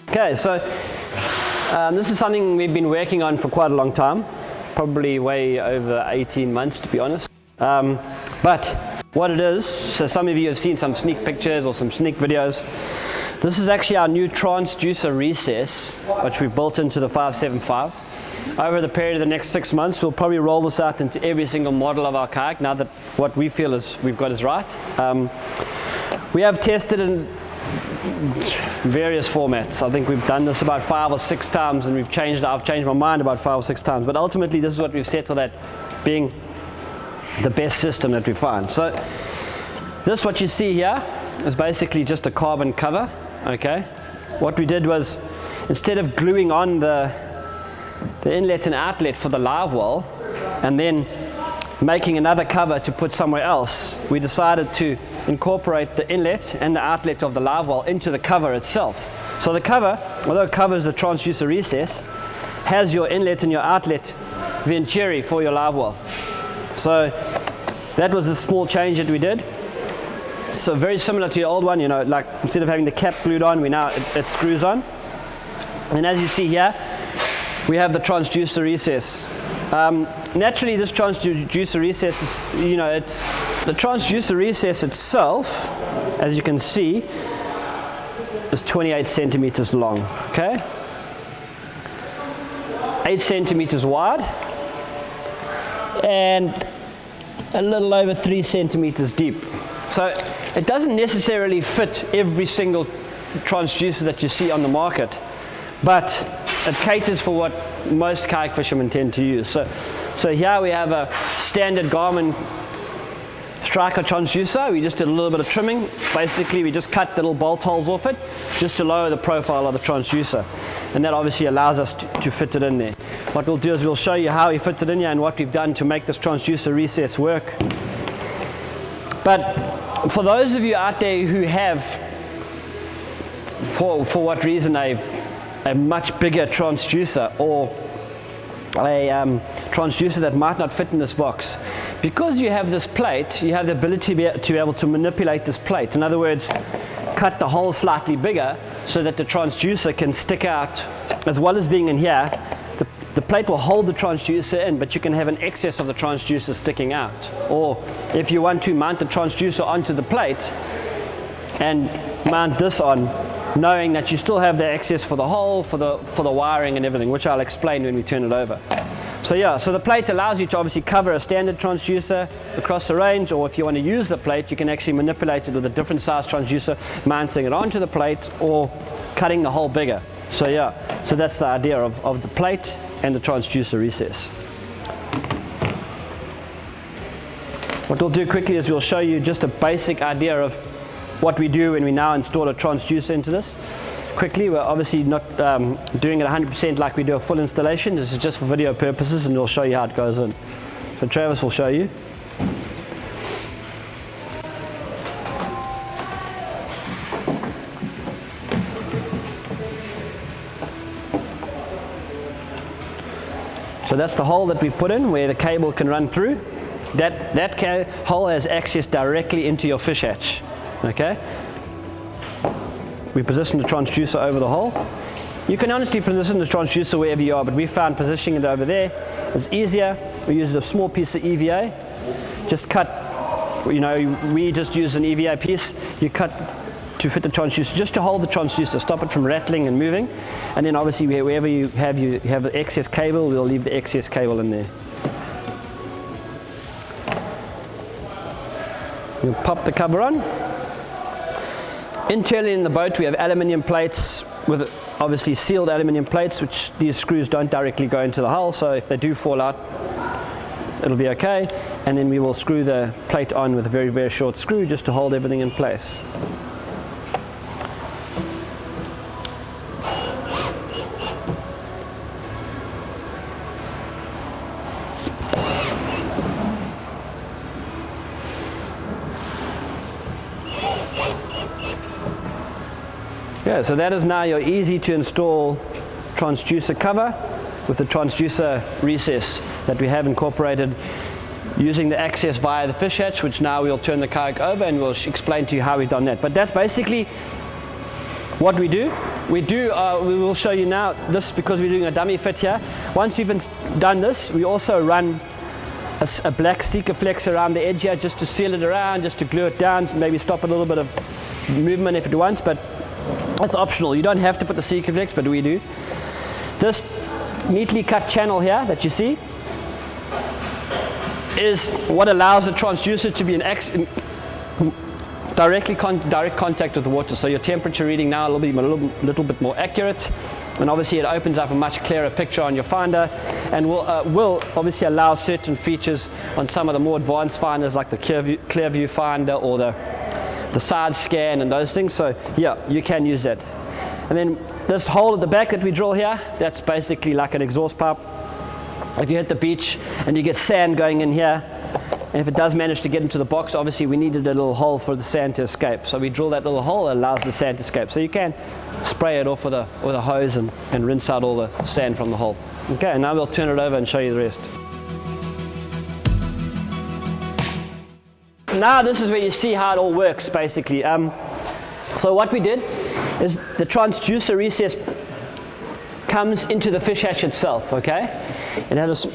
Okay, so this is something we've been working on for quite a long time, probably way over 18 months to be honest. But what it is, so some of you have seen some sneak pictures or some sneak videos. This is actually our new transducer recess, which we've built into the 575. Over the period of the next 6 months, we'll probably roll this out into every single model of our kayak, now that what we feel is we've got is right. We have tested in various formats. I think we've done this about 5 or 6 times, and I've changed my mind about 5 or 6 times, but ultimately this is what we've settled at being the best system that we find. So this, what you see here, is basically just a carbon cover. Okay, what we did was, instead of gluing on the inlet and outlet for the live well and then making another cover to put somewhere else, we decided to incorporate the inlet and the outlet of the live well into the cover itself. So the cover, although it covers the transducer recess, has your inlet and your outlet venturi for your live well. So that was a small change that we did. So very similar to your old one, you know, like instead of having the cap glued on, it screws on. And as you see here, we have the transducer recess. Naturally, this transducer recess is, you know, the transducer recess itself, as you can see, is 28 centimeters long. Okay, 8 centimeters wide, and a little over 3 centimeters deep. So it doesn't necessarily fit every single transducer that you see on the market, but it caters for what most kayak fishermen tend to use. So here we have a standard Garmin striker transducer. We just did a little bit of trimming. Basically, we just cut the little bolt holes off it just to lower the profile of the transducer, and that obviously allows us to fit it in there. What we'll do is we'll show you how we fit it in here and what we've done to make this transducer recess work. But for those of you out there who have, for what reason, a much bigger transducer, or a transducer that might not fit in this box, because you have this plate, you have the ability to be able to manipulate this plate. In other words, cut the hole slightly bigger so that the transducer can stick out. As well as being in here, the plate will hold the transducer in, but you can have an excess of the transducer sticking out. Or if you want to mount the transducer onto the plate and mount this on, knowing that you still have the access for the hole, for the wiring and everything, which I'll explain when we turn it over. So yeah, so the plate allows you to obviously cover a standard transducer across the range, or if you want to use the plate, you can actually manipulate it with a different size transducer, mounting it onto the plate or cutting the hole bigger. So yeah, so that's the idea of the plate and the transducer recess. What we'll do quickly is we'll show you just a basic idea of what we do when we now install a transducer into this. Quickly, we're obviously not doing it 100% like we do a full installation. This is just for video purposes, and we'll show you how it goes in. So Travis will show you. So that's the hole that we put in where the cable can run through. That hole has access directly into your fish hatch. Okay? We position the transducer over the hole. You can honestly position the transducer wherever you are, but we found positioning it over there is easier. We use a small piece of EVA. Just cut, you know, we just use an EVA piece. You cut to fit the transducer, just to hold the transducer, stop it from rattling and moving. And then obviously wherever you have the excess cable, we'll leave the excess cable in there. You'll pop the cover on. Internally in the boat we have aluminium plates with obviously sealed aluminium plates, which these screws don't directly go into the hull, so if they do fall out it'll be okay. And then we will screw the plate on with a very, very short screw just to hold everything in place. Yeah, so that is now your easy to install transducer cover with the transducer recess that we have incorporated using the access via the fish hatch, which now we'll turn the kayak over and we'll explain to you how we've done that. But that's basically what we do. we will show you now this because we're doing a dummy fit here. Once we've done this, we also run a black Seeker flex around the edge here just to seal it around, just to glue it down, maybe stop a little bit of movement if it wants, but that's optional. You don't have to put the Seeker flex, but we do. This neatly cut channel here that you see is what allows the transducer to be in direct contact with the water. So your temperature reading now will be a little bit more accurate, and obviously it opens up a much clearer picture on your finder, and will obviously allow certain features on some of the more advanced finders like the clear view finder or the side scan and those things. So yeah, you can use that. And then this hole at the back that we drill here, that's basically like an exhaust pipe. If you hit the beach and you get sand going in here, and if it does manage to get into the box, obviously we needed a little hole for the sand to escape. So we drill that little hole that allows the sand to escape. So you can spray it off with a hose and rinse out all the sand from the hole. Okay, now we'll turn it over and show you the rest. Now this is where you see how it all works basically. So what we did is the transducer recess comes into the fish hatch itself, okay? It has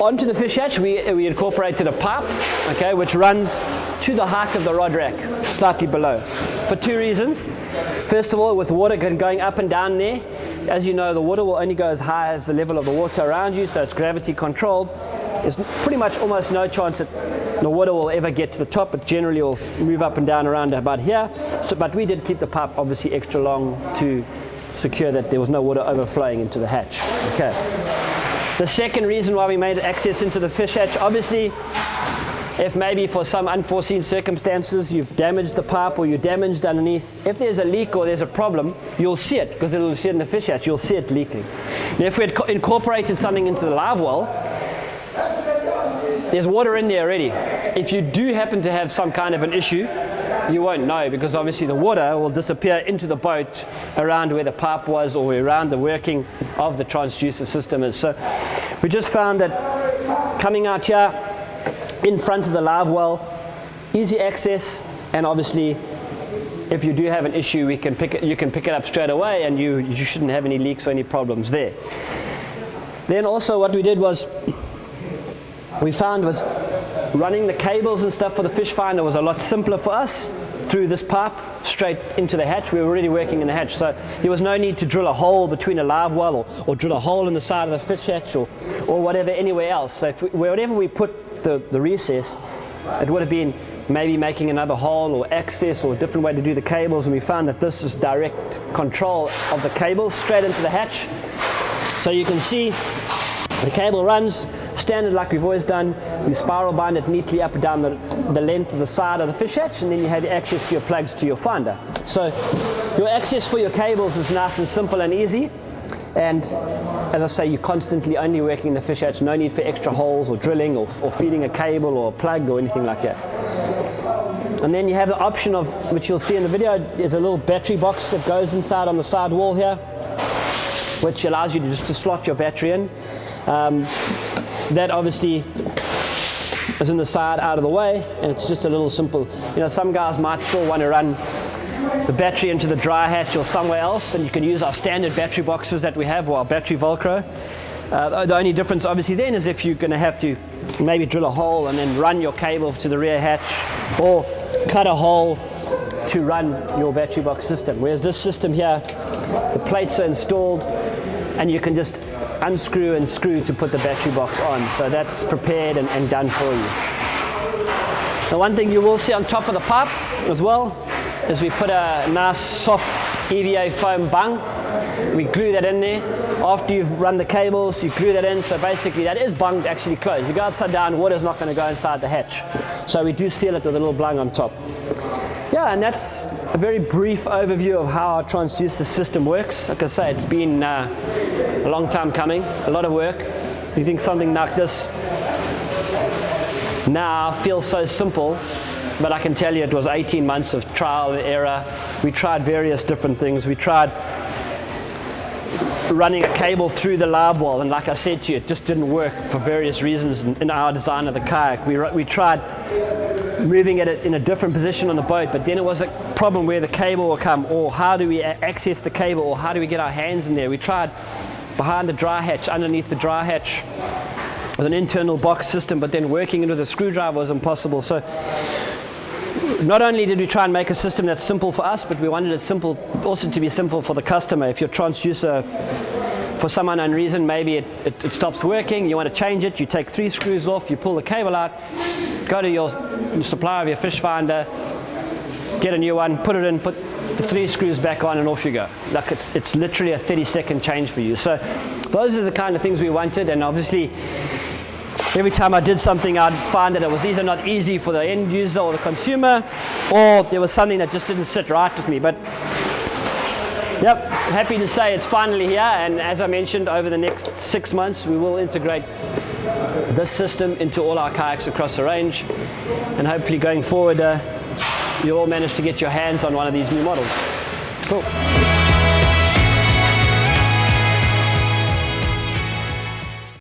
onto the fish hatch we incorporated a pipe, okay, which runs to the height of the rod rack, slightly below, for two reasons. First of all, with water going up and down there, as you know, the water will only go as high as the level of the water around you, so it's gravity controlled. There's pretty much almost no chance that the water will ever get to the top. It generally will move up and down around about here. But we did keep the pipe obviously extra long to secure that there was no water overflowing into the hatch. Okay. The second reason why we made access into the fish hatch, obviously, if maybe for some unforeseen circumstances you've damaged the pipe or you're damaged underneath, if there's a leak or there's a problem, you'll see it because it'll see it in the fish hatch, you'll see it leaking. Now if we had incorporated something into the live well, there's water in there already. If you do happen to have some kind of an issue, you won't know because obviously the water will disappear into the boat around where the pipe was or around the working of the transducer system is. So we just found that coming out here in front of the live well, easy access, and obviously if you do have an issue you can pick it up straight away, and you shouldn't have any leaks or any problems there. Then also what we did was we found was running the cables and stuff for the fish finder was a lot simpler for us through this pipe straight into the hatch. We were already working in the hatch, so there was no need to drill a hole between a live well or drill a hole in the side of the fish hatch or whatever anywhere else. So wherever we put the recess, it would have been maybe making another hole or access or a different way to do the cables, and we found that this is direct control of the cables straight into the hatch. So you can see the cable runs standard like we've always done. We spiral bind it neatly up and down the length of the side of the fish hatch, and then you have access to your plugs to your finder. So your access for your cables is nice and simple and easy, and as I say, you're constantly only working the fish hatch, no need for extra holes or drilling or feeding a cable or a plug or anything like that. And then you have the option of, which you'll see in the video, there's a little battery box that goes inside on the side wall here, which allows you to slot your battery in. That obviously is in the side out of the way, and it's just a little simple, some guys might still want to run the battery into the dry hatch or somewhere else, and you can use our standard battery boxes that we have, or our battery Velcro. The only difference obviously then is if you're going to have to maybe drill a hole and then run your cable to the rear hatch, or cut a hole to run your battery box system. Whereas this system here, the plates are installed and you can just unscrew and screw to put the battery box on. So that's prepared and done for you. The one thing you will see on top of the pipe as well is we put a nice soft EVA foam bung. We glue that in there. After you've run the cables, you glue that in. So basically that is bunged actually closed. You go upside down, water's not going to go inside the hatch. So we do seal it with a little bung on top. Yeah, and that's a very brief overview of how our transducer system works. Like I say, it's been a long time coming, a lot of work. You think something like this now feels so simple, but I can tell you it was 18 months of trial and error. We tried various different things. We tried running a cable through the live well, and like I said to you, it just didn't work for various reasons in our design of the kayak. We tried moving it in a different position on the boat, but then it was a problem where the cable will come, or how do we access the cable, or how do we get our hands in there. We tried behind the dry hatch, underneath the dry hatch, with an internal box system, but then working it with a screwdriver was impossible. So not only did we try and make a system that's simple for us, but we wanted it simple also to be simple for the customer. If your transducer, for some unknown reason, maybe it stops working, you want to change it, you take 3 screws off, you pull the cable out, go to your supplier of your fish finder, get a new one, put it in, put the 3 screws back on, and off you go. Like it's literally a 30-second change for you. So those are the kind of things we wanted, and obviously every time I did something, I'd find that it was either not easy for the end user or the consumer, or there was something that just didn't sit right with me. But yep, happy to say it's finally here, and as I mentioned, over the next 6 months we will integrate this system into all our kayaks across the range, and hopefully going forward you all manage to get your hands on one of these new models. Cool.